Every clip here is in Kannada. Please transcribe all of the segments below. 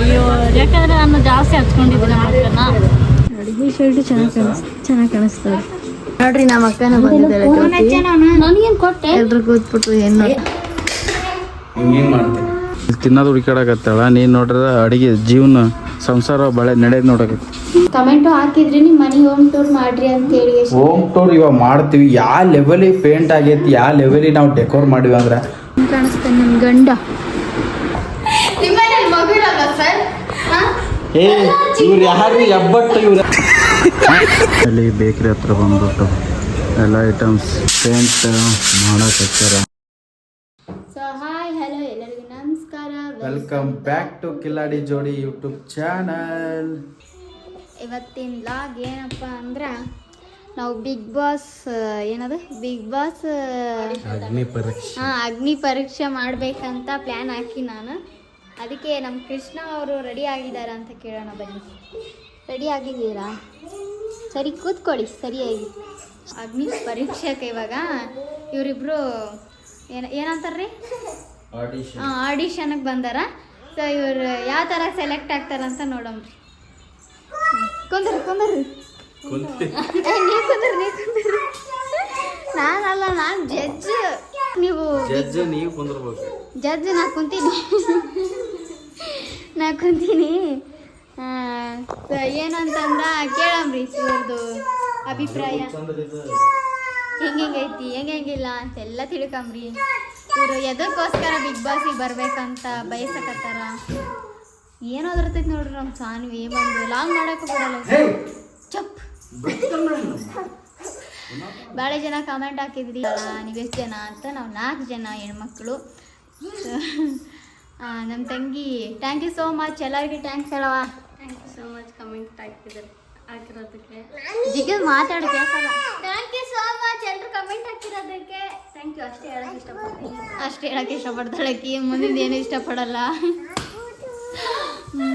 ಅಯ್ಯೋ ಯಾಕಂದ್ರೆ ನಾನು ಜಾಸ್ತಿ ಹಚ್ಕೊಂಡಿದ್ದೀನಿ ನಮ್ಮ ಅಕ್ಕನ. ಅಡುಗೆ ಶರ್ಟ್ ಚೆನ್ನಾಗಿ ಕಾಣಿಸ್ತದೆ ನೋಡ್ರಿ. ನಮ್ಮ ಅಕ್ಕನ ಬಂದಿದ್ದಾಳೆ, ನನಗೇನು ಕೊಟ್ಟೆ? ಎಲ್ರು ಕೂತ್ಬಿಟ್ರು ಏನು ಹಿಂಗೇನು ಮಾಡ್ತೀನಿ ತಿನ್ನೋದು ಹುಡುಕಾಡಕತ್ತಾಳ. ನೀನು ನೋಡ್ರೆ ಅಡುಗೆ ಜೀವನ ಸಂಸಾರ ಬಳೆ ನಡೆಯೋದು ನೋಡಕತ್ತಿ. ಕಮೆಂಟು ಹಾಕಿದ್ರಿ ನಿಮ್ಮ ಮನೆ ಹೋಮ್ ಟೂರ್ ಮಾಡ್ರಿ ಅಂತ ಹೇಳಿ. ಹೋಮ್ ಟೂರ್ ಇವಾಗ ಮಾಡ್ತೀವಿ. ಯಾವ ಲೆವೆಲಿಗೆ ಪೇಂಟ್ ಆಗೈತಿ, ಯಾವ ಲೆವೆಲಿಗೆ ನಾವು ಡೆಕೋರ್ ಮಾಡಿವಿ ಅಂದ್ರೆ ಕಾಣಿಸ್ತಾನೆ ನನ್ನ ಗಂಡ. ನಿಮ್ಮನೇಲಿ ಮಗು ಇರಲ್ಲ ಸರ್? ಇವ್ರು ಯಾರು ಎಬ್ಬಟ್ಟು ಇವ್ರು. ಅಲ್ಲಿ ಬೇಕ್ರಿ ಹತ್ರ ಬಂದ್ಬಿಟ್ಟು ಎಲ್ಲ ಐಟಮ್ಸ್ ಪೇಂಟ್ ಮಾಡಕತ್ತಾರ. ಸೊ ಹಾಯ್ ಹಲೋ ಎಲ್ಲರಿಗೂ ನಮಸ್ಕಾರ, ವೆಲ್ಕಮ್ ಬ್ಯಾಕ್ ಟು ಕಿಲಾಡಿ ಜೋಡಿ ಯೂಟ್ಯೂಬ್ ಚಾನಲ್. ಇವತ್ತಿನ ವ್ಲಾಗ್ ಏನಪ್ಪ ಅಂದ್ರೆ ನಾವು ಬಿಗ್ ಬಾಸ್ ಅಗ್ನಿ ಪರೀಕ್ಷೆ ಮಾಡ್ಬೇಕಂತ ಪ್ಲ್ಯಾನ್ ಹಾಕಿ ನಾನು. ಅದಕ್ಕೆ ನಮ್ಮ ಕೃಷ್ಣ ಅವರು ರೆಡಿ ಆಗಿದ್ದಾರೆ ಅಂತ ಕೇಳೋಣ ಬನ್ನಿ. ರೆಡಿ ಆಗಿದ್ದೀರಾ? ಸರಿ ಕೂತ್ಕೊಳ್ಳಿ ಸರಿಯಾಗಿ. ಅಗ್ನಿ ಪರೀಕ್ಷೆಗೆ ಇವಾಗ ಇವರಿಬ್ರು ಏನಂತಾರ್ರಿ ಆಡಿಷನ್ಗೆ ಬಂದಾರ. ಸೊ ಇವ್ರು ಯಾವ ಥರ ಸೆಲೆಕ್ಟ್ ಆಗ್ತಾರಂತ ನೋಡಮ್ರಿ. ಕುಂದ್ರಿ ನೀವು ಕುಂದ್ರಿ. ನಾನಲ್ಲ, ನಾನು ಜಡ್ಜ್, ನೀವು ಕುಂದ್ರಬೇಕು. ಜಡ್ಜ್ ನಾ ಕುಂತೀನಿ. ಏನಂತಂದ್ರೆ ಕೇಳಮ್ರಿ ಇವ್ರದ್ದು ಅಭಿಪ್ರಾಯ ಹೆಂಗೈತಿ ಹೆಂಗಿಲ್ಲ ಅಂತೆಲ್ಲ ತಿಳ್ಕಂಬ್ರಿ. ಇವರು ಎದಕ್ಕೋಸ್ಕರ ಬಿಗ್ ಬಾಸಿಗೆ ಬರ್ಬೇಕಂತ ಬಯಸಕತ್ತಾರ ಏನೋದಿರ್ತೈತಿ ನೋಡ್ರಿ. ನಮ್ಮ ಸಾನ್ವಿ ಬಂದು ಲಾಂಗ್ ಮಾಡೋಕ್ಕೂ ಬಿಡಲ್ಲ. ಚಪ್ ಭಾಳ ಜನ ಕಮೆಂಟ್ ಹಾಕಿದ್ರಿ ನೀವು ಎಷ್ಟು ಜನ ಅಂತ. ನಾವು 4 ಜನ ಹೆಣ್ಮಕ್ಳು. ನಮ್ಮ ತಂಗಿ ಥ್ಯಾಂಕ್ ಯು ಸೋ ಮಚ್. ಎಲ್ಲರಿಗೆ ಥ್ಯಾಂಕ್ಸ್ ಹೇಳವ. Thank you so much comment ಹಾಕಿರೋದಕ್ಕೆ. ಜಿಗಿದ್ ಮಾತಾಡಿ ಕೇಳ್ಸಲ್ಲ. ಥ್ಯಾಂಕ್ ಯು ಸೋ ಮಚ್ ಎಲ್ಲರೂ ಕಮೆಂಟ್ ಹಾಕಿರೋದಕ್ಕೆ. Thank you. ಅಷ್ಟೇ ಹೇಳಕ್ಕೆ ಇಷ್ಟಪಡ್ತಾಳೆ ಆಕಿ. ಮುಂದಿನ ಏನು ಇಷ್ಟಪಡಲ್ಲ.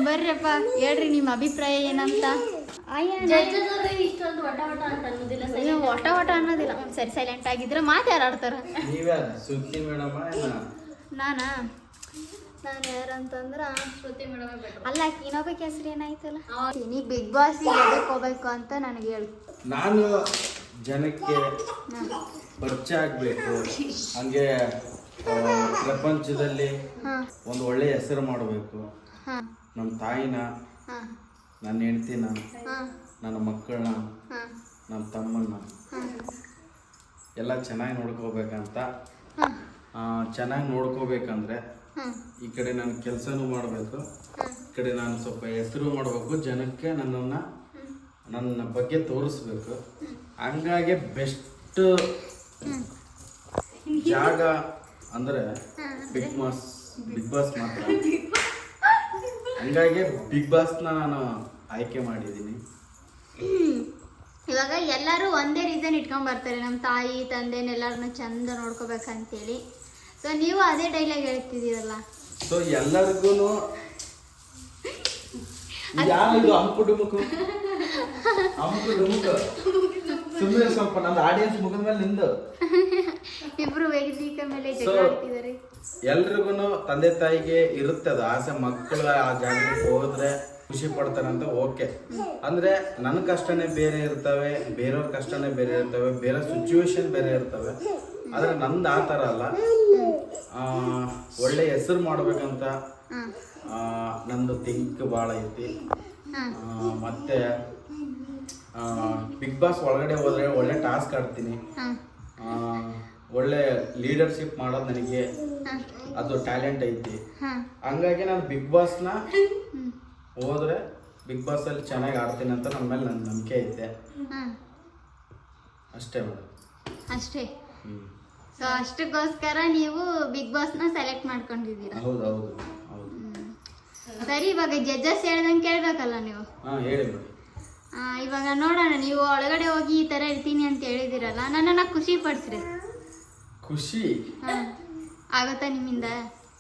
ಬರ್ರಪ್ಪ ಹೇಳ್ರಿ ನಿಮ್ಮ ಅಭಿಪ್ರಾಯ ಏನಂತ. ಒಟ ಅನ್ನೋದಿಲ್ಲ. ಸರಿ ಸೈಲೆಂಟ್ ಆಗಿದ್ರೆ ಮಾತಾಡ್ತಾರ. ನಾನು ಯಾರಂತಂದ್ರ ಶ್ರುತಿ ಮೇಡಮ್. ಅಲ್ಲ ಇನ್ನೊಬ್ಬಕ್ಕೆ ಹೆಸರು ಏನಾಯ್ತಲ್ಲ. ನೀ ಬಿಗ್ ಬಾಸ್ ಎದಕ್ಕೆ ಹೋಗ್ಬೇಕು ಅಂತ ನನಗೆ ಹೇಳು. ನಾನು ಜನಕ್ಕೆ ಪರಿಚಯ ಆಗ್ಬೇಕು, ಹಂಗೆ ಪ್ರಪಂಚದಲ್ಲಿ ಒಂದು ಒಳ್ಳೆ ಹೆಸರು ಮಾಡಬೇಕು. ನಮ್ಮ ತಾಯಿನ, ನನ್ನ ಹೆಂಡ್ತಿನ, ನನ್ನ ಮಕ್ಕಳನ್ನ, ನಮ್ಮ ತಮ್ಮನ್ನ ಎಲ್ಲ ಚೆನ್ನಾಗಿ ನೋಡ್ಕೋಬೇಕಂತ. ಚೆನ್ನಾಗಿ ನೋಡ್ಕೋಬೇಕಂದ್ರೆ ಈ ಕಡೆ ನಾನು ಕೆಲಸನೂ ಮಾಡಬೇಕು, ಈ ಕಡೆ ನಾನು ಸ್ವಲ್ಪ ಹೆಸರು ಮಾಡಬೇಕು, ಜನಕ್ಕೆ ನನ್ನ ಬಗ್ಗೆ ತೋರಿಸ್ಬೇಕು. ಹಂಗಾಗಿ ಬೆಸ್ಟ್ ಜಾಗ ಅಂದರೆ ಬಿಗ್ ಬಾಸ್ ಮಾತ್ರ. ಹಂಗಾಗಿ ಬಿಗ್ ಬಾಸ್ನ ನಾನು ಆಯ್ಕೆ ಮಾಡಿದ್ದೀನಿ. ಇವಾಗ ಎಲ್ಲರೂ ಒಂದೇ ರೀಸನ್ ಇಟ್ಕೊಂಡ್ ಬರ್ತಾರೆ, ನಮ್ಮ ತಾಯಿ ತಂದೆನೆಲ್ಲರನ್ನ ಚಂದ ನೋಡ್ಕೋಬೇಕಂತೇಳಿ. ಸೊ ನೀವು ಅದೇ ಡೈಲಾಗ್ ಹೇಳ್ತಿದ್ದೀರಲ್ಲ. ಸೊ ಎಲ್ಲರಿಗೂ ಯಾರು ಅಂಕುಡುಮುಕು ಸುಮ್ಮನೆ ಸ್ವಲ್ಪ ನನ್ನ ಆಡಿಯನ್ಸ್ ಮುಗಿದ ಮೇಲೆ ನಿಂದು ಇಬ್ರು ವೇದಿಕೆ ಮೇಲೆ ಜಗಳಾಡ್ತಿದ್ದಾರೆ. ಎಲ್ರಿಗೂ ತಂದೆ ತಾಯಿಗೆ ಇರುತ್ತೆ ಅದು ಆಸೆ, ಮಕ್ಕಳು ಆ ಜಾಗಕ್ಕೆ ಹೋದ್ರೆ ಖುಷಿ ಪಡ್ತಾರಂತ. ಓಕೆ ಅಂದ್ರೆ ನನ್ನ ಕಷ್ಟನೇ ಬೇರೆ ಇರ್ತವೆ, ಬೇರೆಯವ್ರ ಕಷ್ಟನೇ ಬೇರೆ ಇರ್ತವೆ, ಬೇರೆ ಸಿಚುವೇಶನ್ ಬೇರೆ ಇರ್ತವೆ. ಆದ್ರೆ ನಂದು ಆ ಥರ ಅಲ್ಲ. ಒಳ್ಳೆ ಹೆಸರು ಮಾಡ್ಬೇಕಂತ ನಂದು ಥಿಂಕ್ ಭಾಳ ಐತಿ. ಮತ್ತೆ ಬಿಗ್ ಬಾಸ್ ಒಳಗಡೆ ಹೋದ್ರೆ ಒಳ್ಳೆ ಟಾಸ್ಕ್ ಆಡ್ತೀನಿ, ಒಳ್ಳೆ ಲೀಡರ್ಶಿಪ್ ಮಾಡೋದು ನನಗೆ ಅದು ಟ್ಯಾಲೆಂಟ್ ಐತಿ. ಹಂಗಾಗಿ ನಾನು ಬಿಗ್ ಬಾಸ್ನ ಹೋದ್ರೆ ಬಿಗ್ ಬಾಸ್ ಅಲ್ಲಿ ಚೆನ್ನಾಗಿ ಆಡ್ತೀನಿ ಅಂತ ನನ್ನ ಮೇಲೆ ನನ್ನ ನಂಬಿಕೆ ಐತೆ. ಅಷ್ಟೇ ಮೇಡಮ್, ಅಷ್ಟೇ. ಸೊ ಅಷ್ಟಕ್ಕೋಸ್ಕರ ನೀವು ಬಿಗ್ ಬಾಸ್ನ ಸೆಲೆಕ್ಟ್ ಮಾಡ್ಕೊಂಡಿದ್ದೀರಾ? ಹೌದು ಹೌದು ಹೌದು. ಸರಿ, ಇವಾಗ ಜಡ್ಜಸ್ ಹೇಳ್ದಂಗೆ ಕೇಳ್ಬೇಕಲ್ಲ ನೀವು. ಹೇಳಿ ಮೇಡಮ್. ಇವಾಗ ನೋಡೋಣ, ನೀವು ಒಳಗಡೆ ಹೋಗಿ ಈ ಥರ ಇರ್ತೀನಿ ಅಂತ ಹೇಳಿದಿರಲ್ಲ, ನನ್ನನ್ನು ಖುಷಿ ಪಡಿಸ್ರಿ. ಖುಷಿ ಆಗುತ್ತಾ ನಿಮ್ಮಿಂದ?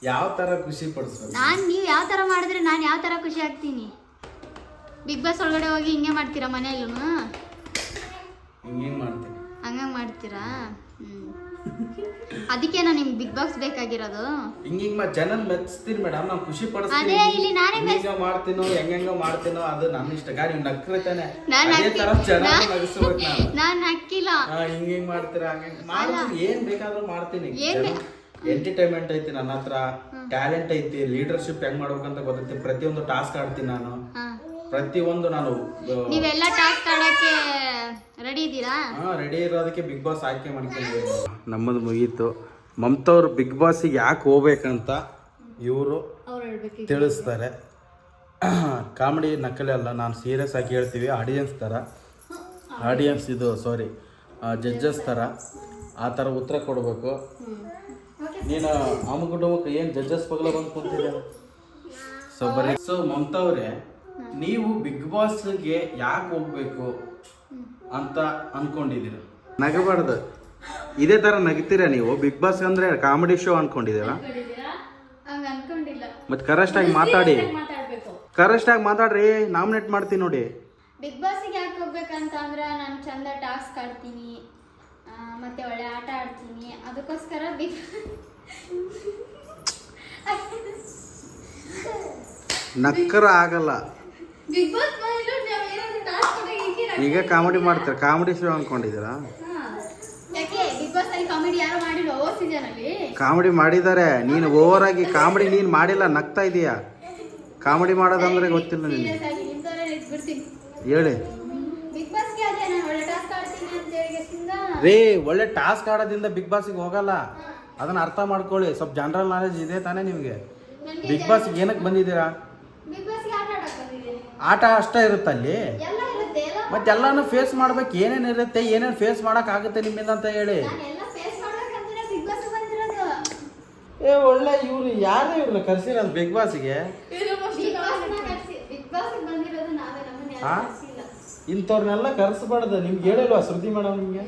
ಯಾವ ಥರ ಖುಷಿ ಪಡಿಸ್ಬೇಕು? ನೀವು ಯಾವ ಥರ ಮಾಡಿದ್ರೆ ನಾನು ಯಾವ ಥರ ಖುಷಿ ಆಗ್ತೀನಿ? ಬಿಗ್ ಬಾಸ್ ಒಳಗಡೆ ಹೋಗಿ ಹಿಂಗೆ ಮಾಡ್ತೀರಾ? ಮನೆಯಲ್ಲೂ ಹಿಂಗೆ ಮಾಡ್ತೀನಿ, ಹಂಗಂಗೆ ಮಾಡ್ತೀರಾ? ಅದಕ್ಕೇನಾ ನಿಮ್ಗೆ ಬಿಗ್ ಬಾಸ್ ಬೇಕಾಗಿರೋದು? ಹಿಂಗ ಜನ ಮೆಚ್ತೀನಿ ಮೇಡಮ್, ನಾವು ಖುಷಿ ಅದೇ ಪಡಿಸ್ತೀನಿ. ಇಲ್ಲಿ ನಾನೇ ಹಿಂಗ ಮಾಡ್ತೀನೋ ಹೆಂಗ ಮಾಡ್ತೀನೋ ಅದು ನನ್ನ ಇಷ್ಟ. ಗಾಡಿ ನಕ್ರತಾನೆ ನಾನ್ ಅದೇ ತರ ಜನ ನಗಿಸ್ಬೇಕು ನಾನು. ನಾನ್ ಹಾಕಿಲ್ಲ. ಹಿಂಗ್ ಮಾಡ್ತೀರಾ ಹಂಗ ಮಾಡ್ತೀನಿ, ಏನ್ ಬೇಕಾದ್ರೂ ಮಾಡ್ತೀನಿ. ಎಂಟರ್ಟೈನ್ಮೆಂಟ್ ಐತಿ ನನ್ನ ಹತ್ರ, ಟ್ಯಾಲೆಂಟ್ ಐತಿ, ಲೀಡರ್ಶಿಪ್ ಹೆಂಗ್ ಮಾಡ್ಬೇಕಂತ ಗೊತ್ತೈತಿ. ಪ್ರತಿಯೊಂದು ಟಾಸ್ಕ್ ಆಡ್ತೀನಿ ನಾನು, ಪ್ರತಿಯೊಂದು ನಾನು. ನೀವೆಲ್ಲ ಟಾಸ್ಕ್ ಆಡಕ್ಕೆ ರೆಡಿ ಇದ್ದೀರಾ? ರೆಡಿ ಇರೋದಕ್ಕೆ ಬಿಗ್ ಬಾಸ್ ಆಯ್ಕೆ ಮಾಡ್ಕೊಂಡಿದ್ದೀನಿ. ನಮ್ಮದು ಮುಗೀತು. ಮಮತಾ ಅವ್ರು ಬಿಗ್ ಬಾಸಿಗೆ ಯಾಕೆ ಹೋಗ್ಬೇಕಂತ ಇವರು ತಿಳಿಸ್ತಾರೆ. ಕಾಮಿಡಿ ನಕಲಿ ಅಲ್ಲ, ನಾನು ಸೀರಿಯಸ್ ಆಗಿ ಹೇಳ್ತೀವಿ. ಆಡಿಯನ್ಸ್ ಥರ, ಆಡಿಯನ್ಸ್ ಇದು ಸಾರಿ ಜಡ್ಜಸ್ ಥರ ಆ ಥರ ಉತ್ತರ ಕೊಡಬೇಕು. ನೀನು ಅಮುಕುಟುಮಕ್ಕೆ ಏನು ಜಡ್ಜಸ್ ಪಗಲ ಬಂದು ಕೂತಿದ್ದೆ. ಸೊ ಮಮತಾ ಅವರೇ, ನೀವು ಬಿಗ್ ಬಾಸ್ಗೆ ಯಾಕೆ ಹೋಗ್ಬೇಕು ಅಂತ ಅನ್ಕೊಂಡಿದ್ದೀರ? ನಗಬಾರ್ದು, ಇದೇ ತರ ನಗ್ತೀರಾ ನೀವು? ಬಿಗ್ ಬಾಸ್ ಅಂದ್ರೆ ಕಾಮಿಡಿ ಶೋ ಅನ್ಕೊಂಡಿದ್ದೀರಾ? ಮತ್ತೆ ಕರೆಕ್ಟ್ ಆಗಿ ಮಾತಾಡಿ, ಕರೆಕ್ಟ್ ಆಗಿ ಮಾತಾಡ್ರಿ. ನಾಮಿನೇಟ್ ಮಾಡ್ತೀನಿ ನೋಡಿ. ಬಿಗ್ ಬಾಸ್ಗೆ ಯಾಕೆ ಹೋಗ್ಬೇಕಂತ ಅಂದ್ರೆ ನಾನು ಚಂದ ಟಾಸ್ಕ್ ಆಡ್ತೀನಿ, ಮತ್ತೆ ಒಳ್ಳೆ ಆಟ ಆಡ್ತೀನಿ, ಅದಕ್ಕೋಸ್ಕರ ನಕ್ಕರ ಆಗಲ್ಲ. ಬಿಗ್ ಬಾಸ್ ಈಗ ಕಾಮಿಡಿ ಮಾಡ್ತಾರೆ, ಕಾಮಿಡಿ ಶೋ ಅನ್ಕೊಂಡಿದ್ದೀರಾ? ಯಾಕೆ ಬಿಗ್ ಬಾಸ್ ಅಲ್ಲಿ ಕಾಮಿಡಿ ಯಾರು ಮಾಡಿಲ್ಲ ಓವರ್ ಸೀಸನ್ ಅಲ್ಲಿ? ಕಾಮಿಡಿ ಮಾಡಿದ್ದಾರೆ, ನೀನು ಓವರ್ ಆಗಿ ಕಾಮಿಡಿ ನೀನು ಮಾಡಿಲ್ಲ, ನಗ್ತಾ ಇದೀಯಾ. ಕಾಮಿಡಿ ಮಾಡೋದಂದ್ರೆ ಗೊತ್ತಿಲ್ಲ ನಿನಗೆ. ಹೇಳಿ ಬಿಗ್ ಬಾಸ್ಗೆ ಅದೇ ನಾನು ಒಳ್ಳೆ ಟಾಸ್ಕ್ ಆಡ್ತೀನಿ ಅಂತ ಹೇಳಿ ರೇ, ಒಳ್ಳೆ ಟಾಸ್ಕ್ ಆಡೋದ್ರಿಂದ ಬಿಗ್ ಬಾಸ್ಗೆ ಹೋಗಲ್ಲ. ಅದನ್ನ ಅರ್ಥ ಮಾಡ್ಕೊಳ್ಳಿ. ಸ್ವಲ್ಪ ಜನರಲ್ ನಾಲೆಜ್ ಇದೆ ತಾನೇ ನಿಮಗೆ? ಬಿಗ್ ಬಾಸ್ಗೆ ಏನಕ್ಕೆ ಬಂದಿದ್ದೀರಾ? ಬಿಗ್ ಬಾಸ್ಗೆ ಆಟ ಆಡಕ್ಕೆ ಬಂದಿದ್ದೀನಿ. ಆಟ ಅಷ್ಟೇ ಇರುತ್ತಲ್ಲಿ, ಎಲ್ಲ ಇರುತ್ತೆ. ಮತ್ತೆ ಎಲ್ಲಾನು ಫೇಸ್ ಮಾಡ್ಬೇಕು. ಏನೇನು ಇರುತ್ತೆ, ಏನೇನು ಫೇಸ್ ಮಾಡಕ್ ಆಗುತ್ತೆ ನಿಮ್ಮಿಂದ ಅಂತ ಹೇಳಿ. ಎಲ್ಲ ಫೇಸ್ ಮಾಡ್ಬೇಕಂದ್ರೆ ಬಿಗ್ ಬಾಸ್ ಬಂದಿರೋದು. ಒಳ್ಳೆ ಇವ್ರು ಯಾರು ಇವ್ರನ್ನ ಕರ್ಸಿರೋದು ಬಿಗ್ ಬಾಸ್ಗೆ? ಬಿಗ್ ಬಾಸ್ ಬಂದಿರೋದು ನಾವೇ, ನಮ್ಮನ್ನ ಯಾರು ಕರ್ಸಿಲ್ಲ. ಇಂಥವ್ರನ್ನೆಲ್ಲ ಕರ್ಸ್ಬಾರ್ದು. ನಿಮ್ಗೆ ಹೇಳಿಲ್ವಾ ಶ್ರುತಿ ಮೇಡಮ್ ನಿಮ್ಗೆ?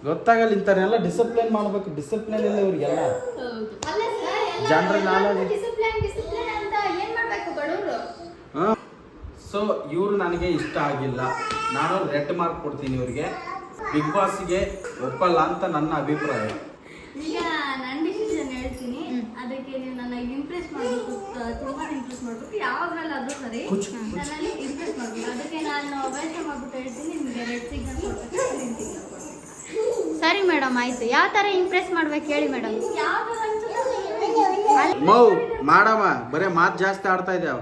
ಗೊತ್ತಾಗಲ್ಲ. ಇಂಥವ್ರನ್ನೆಲ್ಲ ಡಿಸಿಪ್ಲಿನ್ ಮಾಡ್ಬೇಕು. ಡಿಸಿಪ್ಲಿನ್ ಇಲ್ಲ ಇವ್ರಿಗೆಲ್ಲ. ಅಲ್ಲ ಸರ್, ಎಲ್ಲ ಜನರಲ್ ನಾಲೆಜ್. ಡಿಸಿಪ್ಲಿನ್ ಅಂತ ಏನ್ ಮಾಡ್ಬೇಕು ಬಡವರು? ಸೊ ಇವ್ರು ನನಗೆ ಇಷ್ಟ ಆಗಿಲ್ಲ. ನಾನು ರೆಡ್ ಮಾರ್ಕ್ ಕೊಡ್ತೀನಿ ಇವ್ರಿಗೆ. ಬಿಗ್ ಬಾಸ್ಗೆ ಒಪ್ಪಲ್ಲ ಅಂತ ನನ್ನ ಅಭಿಪ್ರಾಯ. ಈಗ ನನ್ನ ಡಿಸಿಷನ್ ಹೇಳ್ತೀನಿ. ಅದಕ್ಕೆ ನೀವು ನನಗೆ ಇಂಪ್ರೆಸ್ ಮಾಡಬೇಕು, ತುಂಬಾ ಇಂಪ್ರೆಸ್ ಮಾಡಬೇಕು. ಯಾವಾಗಲಾದ್ರೂ ಸರಿ ನನ್ನಲ್ಲಿ ಇಂಪ್ರೆಸ್ ಮಾಡಬೇಕು. ಅದಕ್ಕೆ ನಾನು ಅಭ್ಯಾಸ ಮಾಡ್ಬಿಟ್ಟು ಹೇಳ್ತೀನಿ, ನಿಮಗೆ ರೆಡ್ ಸಿಗ್ನಲ್ ಕೊಡ್ಬೇಕು, ಗ್ರೀನ್ ಸಿಗ್ನಲ್ ಕೊಡ್ಬೇಕು. ಸರಿ ಮೇಡಮ್, ಆಯ್ತು. ಯಾವ ತರ ಇಂಪ್ರೆಸ್ ಮಾಡ್ಬೇಕು ಹೇಳಿ ಮೇಡಮ್. ಯಾವ ಥರ ಅನ್ಸುತ್ತೆ ಮೌ ಮಾಡಮ್ಮ, ಬರೇ ಮಾತು ಜಾಸ್ತಿ ಆಡ್ತಾ ಇದ್ದಾವ.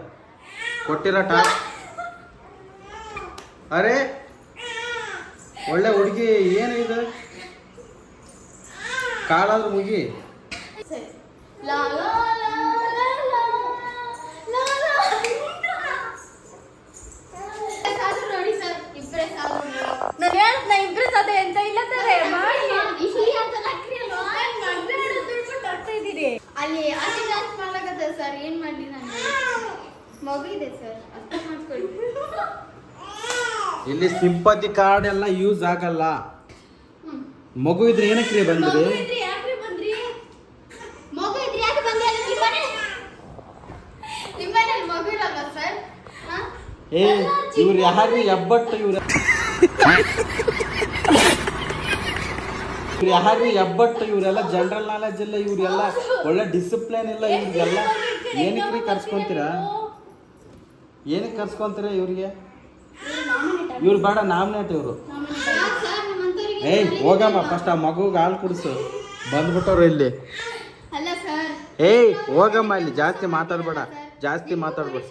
ಕೊಟ್ಟಿರೋ ಟಾಸ್ಕ್ ಅರೆ ಒಳ್ಳೆ ಹುಡುಗಿ ಏನು ಇದು? ಕಾಲಾದ್ರೂ ಮುಗಿ. ಲಾ ಲಾ ಲಾ ಲಾ ಲಾ ಲಾ ಲಾ. ಆದ್ರೂ ನೋಡಿ ಸರ್, ಇಂಪ್ರೆಸ್ ಆದ್ರೂ ನಾನು ಹೇಳ್ತ ಇಂಪ್ರೆಸ್ ಅದೇ ಅಂತ ಇಲ್ಲ ತಾರೆ ಮಾಡಿ ಇಶಿ ಅಂತ ನಕ್ರಿ ಅಲ್ವಾ? ಮದ್ವೆ ಮಾಡೋದು ಬಿಟ್ಬಿಟ್ಟು ಹೋಗ್ತಾ ಇದ್ದೀರಿ. ಅಲ್ಲಿ ಆಚೆ ಡ್ಯಾನ್ಸ್ ಮಾಡ್ಲಾಕತ್ತ ಸರ್, ಏನ್ ಮಾಡ್ಲಿ ನಾನು? ಮಗು ಇದೆ ಸರ್, ಅರ್ಥ ಮಾಡ್ಕೊಳ್ಳಿ. ಇಲ್ಲಿ ಸಿಂಪತಿ ಕಾರ್ಡ್ ಎಲ್ಲ ಯೂಸ್ ಆಗಲ್ಲ. ಮಗು ಇದ್ರೆ ಏನಕ್ಕೆ ಬಂದ್ರಿ? ಯಾಕ್ರಿ ಬಂದ್ರಿ? ಮಗು ಇದ್ರೆ ಯಾಕೆ ಬಂದೆ? ನಿಮ್ಮನೇಲಿ ಮಗು ಇರಲ್ಲ ಸರ್? ಇವ್ರು ಯಾರು ಎಬ್ಬಟ್ಟು? ಇವ್ರು ಯಾರು ಎಬ್ಬಟ್ಟು? ಇವರೆಲ್ಲ ಜನರಲ್ ನಾಲೆಜ್ ಇಲ್ಲ, ಇವ್ರೆಲ್ಲ ಒಳ್ಳೆ ಡಿಸಿಪ್ಲಿನ್ ಇಲ್ಲ. ಇವ್ರಿಗೆಲ್ಲ ಏನಕ್ಕೆ ಕರ್ಸ್ಕೊಂತೀರಾ? ಏನಕ್ಕೆ ಕರ್ಸ್ಕೊಂತೀರಾ ಇವ್ರಿಗೆ? ಇವ್ರು ಬೇಡ, ನಾಮಿನೇಟ್ ಇವರು. ಹೋಗಮ್ಮ, ಫಸ್ಟ್ ಆ ಮಗುಗೆ ಹಾಲು ಕುಡಿಸು. ಬಂದ್ಬಿಟ್ಟವ್ರು ಇಲ್ಲಿ. ಅಲ್ಲ ಸರ್, ಹೋಗಮ್ಮ, ಇಲ್ಲಿ ಜಾಸ್ತಿ ಮಾತಾಡ್ಬೇಡ, ಜಾಸ್ತಿ ಮಾತಾಡ್ಬೇಡ.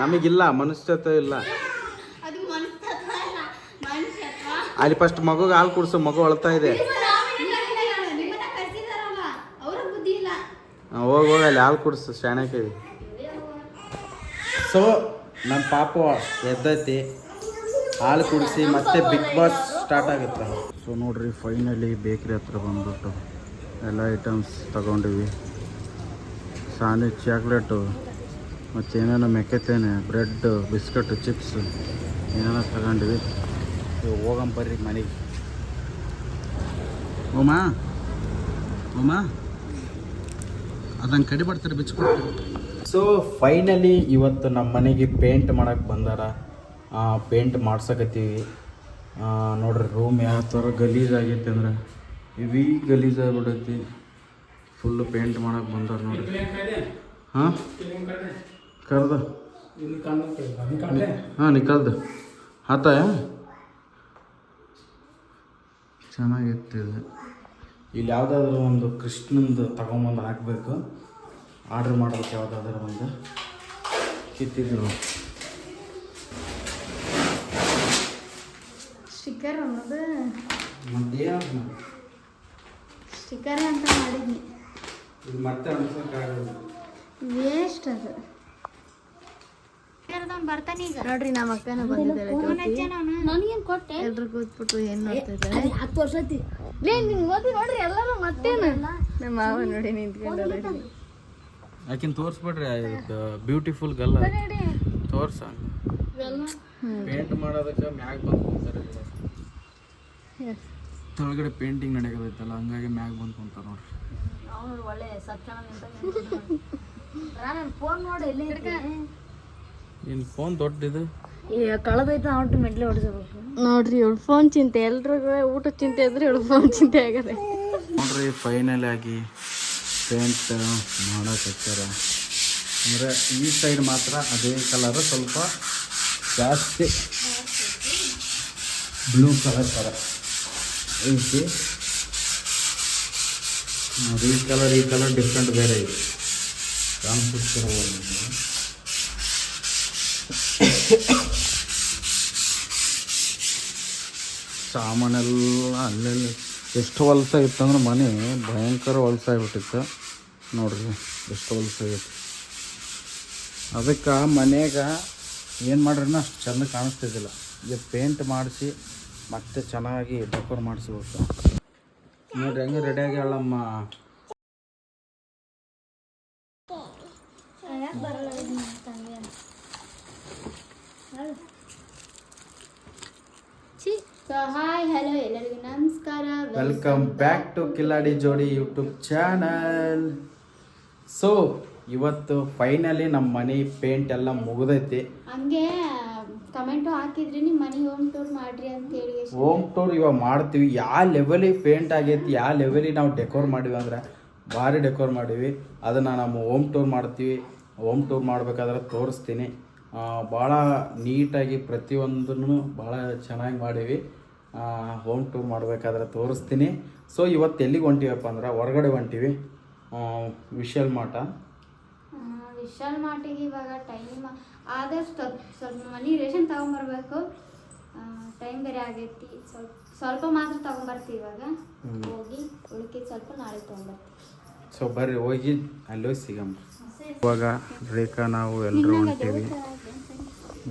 ನಮಗಿಲ್ಲ, ಮನುಷ್ಯತ್ವ ಇಲ್ಲ. ಅದು ಮನುಷ್ಯತ್ವ ಅಲ್ಲ, ಮನುಷ್ಯತ್ವ. ಅಲ್ಲಿ ಫಸ್ಟ್ ಮಗುಗೆ ಹಾಲು ಕುಡಿಸು, ಮಗು ಅಳ್ತಾ ಇದೆ. ನಿಮ್ಮನ್ನ ಕರ್ಸಿದಾರಲ್ಲ, ಅವ್ರ ಬುದ್ಧಿ ಇಲ್ಲ. ಹೋಗಿ ಅಲ್ಲಿ ಹಾಲು ಕುಡಿಸು, ಶಾಣಕ್ಕೆ. ಸೊ ನಮ್ಮ ಪಾಪ ಎದ್ದೈತಿ, ಹಾಲು ಕುಡಿಸಿ ಮತ್ತೆ ಬಿಗ್ ಬಾಸ್ ಸ್ಟಾರ್ಟ್ ಆಗುತ್ತೆ. ಸೊ ನೋಡ್ರಿ, ಫೈನಲಿ ಬೇಕ್ರಿ ಹತ್ರ ಬಂದ್ಬಿಟ್ಟು ಎಲ್ಲ ಐಟಮ್ಸ್ ತಗೊಂಡಿವಿ. ಸಾನಿ ಚಾಕ್ಲೇಟು ಮತ್ತು ಏನೇನೋ ಮೆಕ್ಕೆತೇನೆ, ಬ್ರೆಡ್, ಬಿಸ್ಕಟ್, ಚಿಪ್ಸ್ ಏನೇನೋ ತಗೊಂಡಿವಿ. ಹೋಗಂಬರ್ರಿ ಮನೆಗೆ. ಓಮಾ ಅದಂಗೆ ಕಡಿ ಬರ್ತಾರೆ, ಬಿಚ್ಕೊಡ್ತಾರೆ. ಸೊ ಫೈನಲಿ ಇವತ್ತು ನಮ್ಮ ಮನೆಗೆ ಪೇಂಟ್ ಮಾಡಕ್ಕೆ ಬಂದಾರ. ಪೇಂಟ್ ಮಾಡ್ಸಕತ್ತೀವಿ. ನೋಡ್ರಿ ರೂಮ್ ಯಾವ ಥರ ಗಲೀಜಾಗೈತೆ ಅಂದ್ರೆ ಇವಿ ಗಲೀಜಾಗ್ಬಿಡೈತಿ. ಫುಲ್ಲು ಪೇಂಟ್ ಮಾಡಕ್ಕೆ ಬಂದಾರ ನೋಡ್ರಿ. ಹಾಂ ಕರ್ದ ಹಾಂ ನಿಕಲ್ದು ಆತ ಚೆನ್ನಾಗಿರ್ತಿದೆ. ಇಲ್ಲಿ ಯಾವುದಾದ್ರೂ ಒಂದು ಕೃಷ್ಣಂದು ತಗೊಂಬಂದು ಹಾಕಬೇಕು. ಆರ್ಡ್ರ್ ಮಾಡೋದಕ್ಕೆ ಯಾವುದಾದ್ರೂ ಒಂದು ಕಿತ್ತಿದ್ವಿ ನೋಡಿ. ಸ್ಟಿಕ್ಕರ್ ಅನ್ನೋದು ಮತ್ತೇನು ಸ್ಟಿಕ್ಕರ್ ಅಂತ ಮಾಡಿದ್ನಿ. ಇದು ಮತ್ತೆ ಅನ್ಸೋಕ್ಕಾಗಲ್ಲ, ವೇಸ್ಟ್ ಅದು. ಬರ್ತಾನೆ ಈಗ ನೋಡ್ರಿ ನಮ್ಮ ಅಕ್ಕನ ಬಂದಿದ್ದಾಳೆ. ನನಗೇನು ಕೊಟ್ಟೆ ಎಲ್ರು ಕೂತ್ಬಿಟ್ಟು ಏನ್ ನೋಡ್ತಿದ್ದಾರೆ. 10 ವರ್ಷ ಐತಿ ನಿಂಗೆ ಓದಿ ನೋಡ್ರಿ ಎಲ್ಲರೂ. ಮತ್ತೇನು ನಮ್ಮ ಮಾವ ನೋಡಿ ನಿಂತ್ಕೊಂಡ್ರೆ ಯಾಕಿನ್ ತೋರಿಸ್ಬಿಡ್ರಿ. ಇದು ಬ್ಯೂಟಿಫುಲ್ ಗಲ್ಲ ತೋರ್ಸ. ಪೇಂಟ್ ಮಾಡೋದಕ್ಕೆ ಮ್ಯಾಗ ಬಂದು ಕುಂತಾರೆ. ಕೆಳಗಡೆ ಪೇಂಟಿಂಗ್ ನಡೆಯೋದೈತಲ್ಲ, ಹಂಗಾಗಿ ಮ್ಯಾಗ ಬಂದು ಕುಂತಾರೆ ನೋಡ್ರಿ. ಅವ್ನು ಒಳ್ಳೆ ಸತ್ಯನ ನನ್ನ ಫೋನ್ ನೋಡಿ ಎಲ್ಲಿ ನಿನ್ನ ಫೋನ್ ದೊಡ್ಡದು ಕಳೆದೈತೆ. ಅವ್ರು ಮೆಡ್ಲೆ ಹೊಡಿಸ್ಬೇಕು ನೋಡ್ರಿ. ಇವಳು ಫೋನ್ ಚಿಂತೆ, ಎಲ್ರಿಗೂ ಊಟದ ಚಿಂತೆ ಇದ್ರೆ ಇವಳು ಫೋನ್ ಚಿಂತೆ ಆಗದೆ ನೋಡ್ರಿ. ಫೈನಲ್ ಆಗಿ ಪೇಂಟ್ ಮಾಡೋಕತ್ತಾರ ಅಂದರೆ ಈ ಸೈಡ್ ಮಾತ್ರ ಅದೇ ಕಲರ್, ಸ್ವಲ್ಪ ಜಾಸ್ತಿ ಬ್ಲೂ ಕಲರ್ ಥರ ಐತಿ ನೋಡಿ. ಈ ಕಲರ್ ಡಿಫ್ರೆಂಟ್ ಬೇರೆ ಇದೆ. ಕಾಣಿಸ್ತಿರೋ ಸಾಮಾನೆಲ್ಲ ಅಲ್ಲೆಲ್ಲಿ ಎಷ್ಟು ಹೊಲಸ ಇತ್ತಂದ್ರೆ ಮನೆ ಭಯಂಕರ ಹೊಲಸ ಆಗಿಬಿಟ್ಟಿತ್ತು ನೋಡ್ರಿ. ಎಷ್ಟು ಹೊಲಸ ಆಗೈತಿ. ಅದಕ್ಕೆ ಮನೆಯಾಗ ಏನು ಮಾಡ್ರಿ ಅಷ್ಟು ಚೆಂದ ಕಾಣಿಸ್ತಿದ್ದಿಲ್ಲ. ಈಗ ಪೇಂಟ್ ಮಾಡಿಸಿ ಮತ್ತೆ ಚೆನ್ನಾಗಿ ಡೆಕೋರ್ ಮಾಡಿಸ್ಬೇಕು ನೋಡ್ರಿ. ಹೆಂಗೆ ರೆಡಿಯಾಗಿ ಹೇಳಮ್ಮ. ಹಾಯ್ ಹಲೋ ಎಲ್ಲರಿಗೂ ನಮಸ್ಕಾರ. ವೆಲ್ಕಮ್ ಬ್ಯಾಕ್ ಟು ಕಿಲಾಡಿ ಜೋಡಿ ಯೂಟ್ಯೂಬ್ ಚಾನಲ್. ಸೊ ಇವತ್ತು ಫೈನಲಿ ನಮ್ಮ ಮನೆ ಪೇಂಟ್ ಎಲ್ಲ ಮುಗಿದೈತಿ. ಹಂಗೆ ಕಮೆಂಟು ಹಾಕಿದ್ರಿ ನಿಮ್ಮ ಮನೆ ಹೋಮ್ ಟೂರ್ ಮಾಡ್ರಿ ಅಂತ ಹೇಳಿ. ಹೋಮ್ ಟೂರ್ ಇವಾಗ ಮಾಡ್ತೀವಿ. ಯಾವ ಲೆವೆಲಿಗೆ ಪೇಂಟ್ ಆಗೈತಿ, ಯಾವ ಲೆವೆಲಿಗೆ ನಾವು ಡೆಕೋರ್ ಮಾಡಿವಿ ಅಂದ್ರೆ ಭಾರಿ ಡೆಕೋರ್ ಮಾಡೀವಿ. ಅದನ್ನು ನಾವು ಹೋಮ್ ಟೂರ್ ಮಾಡ್ತೀವಿ. ಹೋಮ್ ಟೂರ್ ಮಾಡಬೇಕಾದ್ರೆ ತೋರಿಸ್ತೀನಿ. ಭಾಳ ನೀಟಾಗಿ ಪ್ರತಿಯೊಂದನ್ನು ಭಾಳ ಚೆನ್ನಾಗಿ ಮಾಡೀವಿ. ಹೋಮ್ ಟೂರ್ ಮಾಡಬೇಕಾದ್ರೆ ತೋರಿಸ್ತೀನಿ. ಸೊ ಇವತ್ತು ಎಲ್ಲಿಗೆ ಹೊಂಟಿವಪ್ಪ ಅಂದ್ರೆ ಹೊರಗಡೆ ಹೊಂಟೀವಿ. ವಿಶಾಲ್ ಮಾರ್ಟಿಗೆ ಇವಾಗ ಟೈಮ್ ಆದಷ್ಟು ಸ್ವಲ್ಪ ಮನೆ ರೇಷನ್ ತೊಗೊಂಬರ್ಬೇಕು. ಟೈಮ್ ಬೇರೆ ಆಗೈತಿ. ಸ್ವಲ್ಪ ಮಾತ್ರ ತೊಗೊಂಬರ್ತೀವಿ ಇವಾಗ. ಹೋಗಿ ಉಳ್ಕಿದ್ದು ಸ್ವಲ್ಪ ನಾಳೆ ತೊಗೊಂಬರ್ತೀವಿ. ಸೊ ಬರ್ರಿ ಹೋಗಿ ಅಲ್ಲಿ ಸಿಗಮ್ಮ. ಇವಾಗ ರೇಖಾ ನಾವು ಎಲ್ಲರೂ ಹೊಂಟೀವಿ.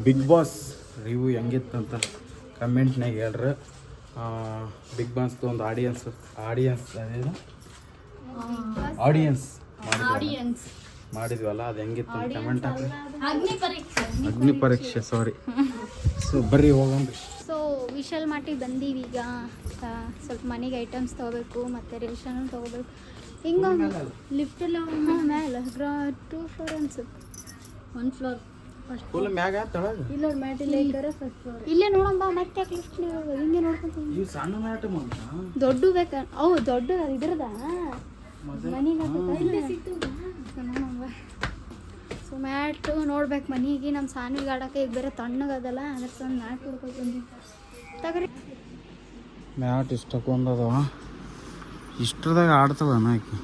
ಬಿಗ್ ಬಾಸ್ ರಿವ್ಯೂ ಹೆಂಗಿತ್ತಂತ ಕಮೆಂಟ್ನಾಗ ಹೇಳ್ರಿ. ಬಿಗ್ ಬಾಸ್ದು ಒಂದು ಆಡಿಯನ್ಸ್ ಮಾಡಿದ್ವಲ್ಲ, ಅದು ಹೆಂಗಿತ್ತು ಅಂತ ಕಮೆಂಟ್ ಹಾಕಿ. ಅಗ್ನಿ ಪರೀಕ್ಷೆ ಸಾರಿ. ಸೊ ಬರ್ರಿ ಹೋಗಂಬ್ರಿ. ಸೊ ವಿಶಾಲ್ ಮಾರ್ಟಿಗೆ ಬಂದೀವಿ ಈಗ. ಸ್ವಲ್ಪ ಮನೆಗೆ ಐಟಮ್ಸ್ ತೊಗೋಬೇಕು ಮತ್ತು ರೇಷನ್ ತೊಗೋಬೇಕು. ಹಿಂಗೆ ಲಿಫ್ಟ್ ಎಲ್ಲ ಮೇಲೆ 2 ಫ್ಲೋರ್ ಅನ್ಸುತ್ತೆ. 1 ಫ್ಲೋರ್ ಫುಲ್ ಮ್ಯಾಗ ತಳಗ ಇಲ್ಲ ಮ್ಯಾಟಿಲ್ಲ ಇದ್ದಾರೆ. ಫಸ್ಟ್ ಫ್ಲೋರ್ ಇಲ್ಲೇ ನೋಡಂಬ. ಮತ್ತೆ ಯಾಕೆ ಲಿಫ್ಟ್ ಹಿಂಗೆ ನೋಡ್ಕೊಂತೀನಿ. ಇವು ಸಣ್ಣ ಮ್ಯಾಟ್ ದೊಡ್ಡ ಬೇಕಾ? ಅವು ದೊಡ್ಡ ಇದ್ರದ ಮನೆಗೆ ಸೊ ಮ್ಯಾಟು ನೋಡ್ಬೇಕು ಮನೆಗೆ. ನಮ್ಮ ಸಾನಿಗೆ ಆಡೋಕೆ ಈಗ ಬೇರೆ ತಣ್ಣಗದಲ್ಲ, ಅದ್ರ ಒಂದು ಮ್ಯಾಟ್ ಹುಡ್ಕೊಂಡು ಬಂದು ತಗರಿ. ಮ್ಯಾಟ್ ಇಷ್ಟಕ್ಕೊಂದದ ಇಷ್ಟದಾಗ ಆಡ್ತದ ಆಕಿ.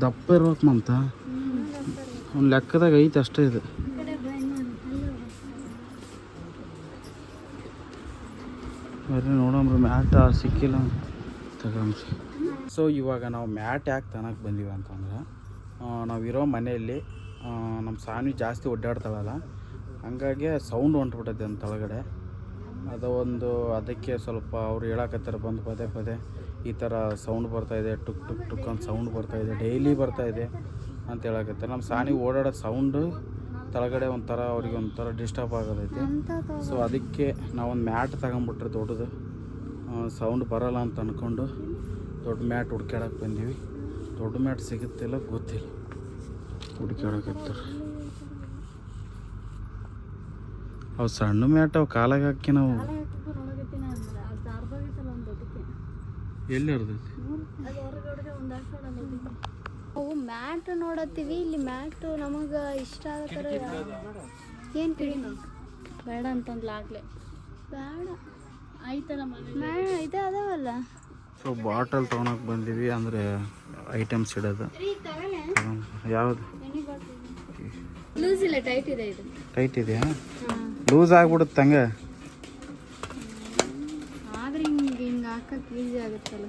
ದಪ್ಪ ಇರ್ಬೇಕು ಮಂತ ಒಂದು ಲೆಕ್ಕದಾಗ ಐತೆ ಅಷ್ಟೇ. ಇದು ಬರ್ರಿ ನೋಡಮ್ರಿ. ಮ್ಯಾಟ್ ಸಿಕ್ಕಿಲ್ಲ ತಗೊಂಬ್ರಿ. ಸೊ ಇವಾಗ ನಾವು ಮ್ಯಾಟ್ ಯಾಕೆ ತನಕ ಬಂದೀವಿ ಅಂತಂದ್ರೆ, ನಾವಿರೋ ಮನೆಯಲ್ಲಿ ನಮ್ಮ ಸಾನ್ವಿ ಜಾಸ್ತಿ ಒಡ್ಡಾಡ್ತಾಳಲ್ಲ, ಹಂಗಾಗಿ ಸೌಂಡ್ ಹೊಂಟ್ಬಿಟ್ಟೈತೆ ಅಂತ ಒಳಗಡೆ. ಅದಕ್ಕೆ ಸ್ವಲ್ಪ ಅವ್ರು ಹೇಳಕತ್ತಾರೆ ಬಂದು ಪದೇ ಈ ಥರ ಸೌಂಡ್ ಬರ್ತಾಯಿದೆ, ಟುಕ್ ಟುಕ್ ಟುಕ್ ಅಂತ ಸೌಂಡ್ ಬರ್ತಾಯಿದೆ, ಡೈಲಿ ಬರ್ತಾಯಿದೆ ಅಂತ ಹೇಳಕತ್ತಾರೆ. ನಮ್ಮ ಸಾನಿ ಓಡಾಡೋ ಸೌಂಡು ತಳಗಡೆ ಒಂಥರ ಅವ್ರಿಗೆ ಒಂಥರ ಡಿಸ್ಟರ್ಬ್ ಆಗೋದೈತಿ. ಸೊ ಅದಕ್ಕೆ ನಾವೊಂದು ಮ್ಯಾಟ್ ತಗೊಂಬಿಟ್ರೆ ದೊಡ್ಡದು ಸೌಂಡ್ ಬರೋಲ್ಲ ಅಂತ ಅಂದ್ಕೊಂಡು ದೊಡ್ಡ ಮ್ಯಾಟ್ ಹುಡ್ಕ್ಯಾಡಕ್ಕೆ ಬಂದೀವಿ. ದೊಡ್ಡ ಮ್ಯಾಟ್ ಸಿಗುತ್ತಿಲ್ಲ, ಗೊತ್ತಿಲ್ಲ, ಹುಡ್ಕ್ಯಾಡಕತ್ತಾರೆ. ಅವು ಸಣ್ಣ ಮ್ಯಾಟ್ ಅವು ಕಾಲಾಗ ಹಾಕಿ ನಾವು ನೋಡಕತ್ತೀನಿ ಅದು ಅರ್ಧೋಗೈತಲ್ಲ ಒಂದು ದೊಡ್ಡಕ್ಕೆ ಎಲ್ಲಿ ಇರ್ತೈತಿ ಅದು ಹೊರಗಡೆ ಒಂದು ಹಾಕ್ಸೋಣಲ್ಲ ಅದಕ್ಕೆ ಅವು ಮ್ಯಾಟ್ ನೋಡತ್ತೀವಿ ಇಲ್ಲಿ ಮ್ಯಾಟು ನಮಗೆ ಇಷ್ಟ ಆಗೋ ಥರ ಏನು ಕಿಡಿನ ಬೇಡ ಅಂತಂದ್ಲ ಆಗ್ಲೇ ಬೇಡ ಆಯ್ತಲ್ಲ ಮನೆ ಇದೆ ಅದಾವಲ್ಲ. ಸೊ ಬಾಟಲ್ ತೊಗೊಳಕ್ಕೆ ಬಂದೀವಿ, ಅಂದರೆ ಐಟಮ್ಸ್ ಇಡೋದು. ಯಾವುದು ಲೂಸ್ ಇಲ್ಲ ಟೈಟ್ ಇದೆ ಇದು. ಟೈಟ್ ಇದೆಯಾ? ಲೂಸ್ ಆಗ್ಬಿಡುತ್ತೆ ಹಂಗೆ. ಆದ್ರೆ ಹಿಂಗೆ ಹಾಕಕ್ಕೆ ಈಸಿ ಆಗುತ್ತಲ್ಲ.